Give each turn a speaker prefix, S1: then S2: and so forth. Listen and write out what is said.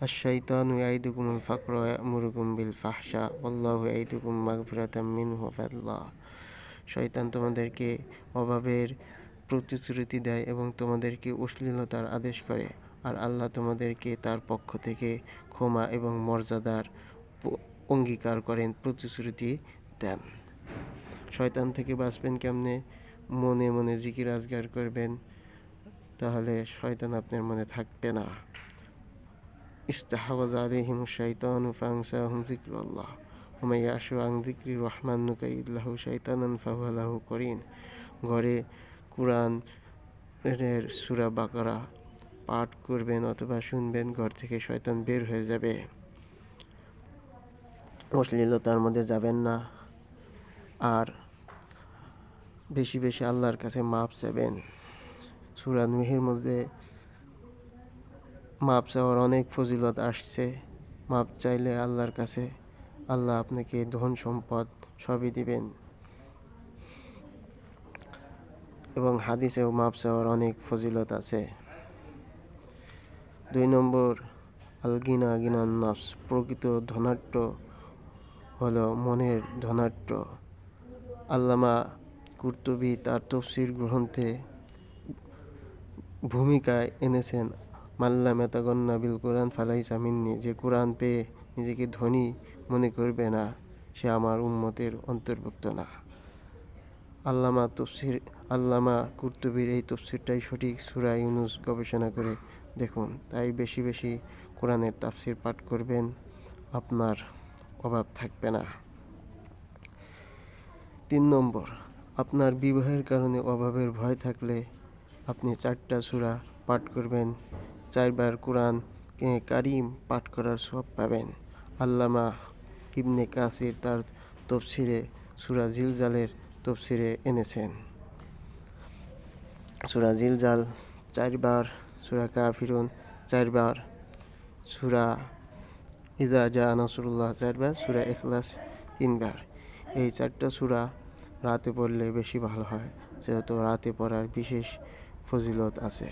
S1: আশ-শাইতানু ইয়াইদুকুমুল ফাকরা ওয়া ইয়া'মুরুকুম বিল ফাহশা ওয়াল্লাহু ইয়াইদুকুম মাগফিরাতাম মিনহু ওয়া ফাদলা। শয়তান তোমাদেরকে অভাবের প্রতিশ্রুতি দেয় এবং তোমাদেরকে অশ্লীলতার আদেশ করে, আর আল্লাহ তোমাদেরকে তার পক্ষ থেকে ক্ষমা এবং মর্যাদার অঙ্গীকার করেন, প্রতিশ্রুতি দেন। শয়তান থেকে বাঁচবেন কেমনে? মনে মনে জিকির আজগার করবেন, তাহলে শয়তান আপনার মনে থাকবে না। ইস্তাহওয়াযা আলাইহিমুশ শাইতানু ফাআনসাহুম যিকরাল্লাহ ওয়া মান ইয়া'শু আন যিকরির রাহমান নুকাইয়িদ লাহু শাইতানান ফাহুয়া লাহু করিন। ঘরে কুরআনের সূরা বাকারা পাঠ করবেন অথবা শুনবেন, ঘর থেকে শয়তান বের হয়ে যাবে। অশ্লীলতার মধ্যে যাবেন না, আর বেশি বেশি আল্লাহর কাছে মাপ চাইবেন। সূরা নূহের মধ্যে মাপ চাওয়ার অনেক ফজিলত আসছে। মাপ চাইলে আল্লাহর কাছে আল্লাহ আপনাকে ধন সম্পদ সবই দিবেন, এবং হাদিসেও মাপ চাওয়ার অনেক ফজিলত আছে। 2 নম্বর, আল গিনা গিনান নফস, প্রকৃত ধনাঢ্য হলো মনের ধনাঢ্য। আল্লামা কুরতুবী তার তাফসীর গ্রন্থে ভূমিকায় এনেছেন, মাল্লাম ইয়াতাগান্না বিল কুরআন ফালাইসা মিন্নি, যে কোরআন পেয়ে নিজেকে ধনী মনে করবে না, সে আমার উম্মতের অন্তর্ভুক্ত না। আল্লামা কুরতুবীর এই তাফসীরটাই সঠিক। সূরা ইউনূস গবেষণা করে দেখুন। তাই বেশি বেশি কোরআনের তাফসীর পাঠ করবেন, আপনার অভাব থাকবে না। 3 নম্বর, আপনার বিবাহের কারণে অভাবের ভয় থাকলে আপনি 4টা সূরা পাঠ করবেন। 4 বার কোরআন কারীম পাঠ করার সওয়াব পাবেন। আল্লামা ইবনে কাসির তার তাফসীরে সূরা জিলজালের তাফসীরে এনেছেন, সূরা জিলজাল 4 বার, সূরা কাফিরুন 4 বার, সূরা ইযা জাআ নাসরুল্লাহ 4 বার, সূরা ইখলাস 3 বার। এই 4টা সূরা রাতে পড়লে বেশি ভালো হয়, যেহেতু রাতে পড়ার বিশেষ ফজিলত আছে।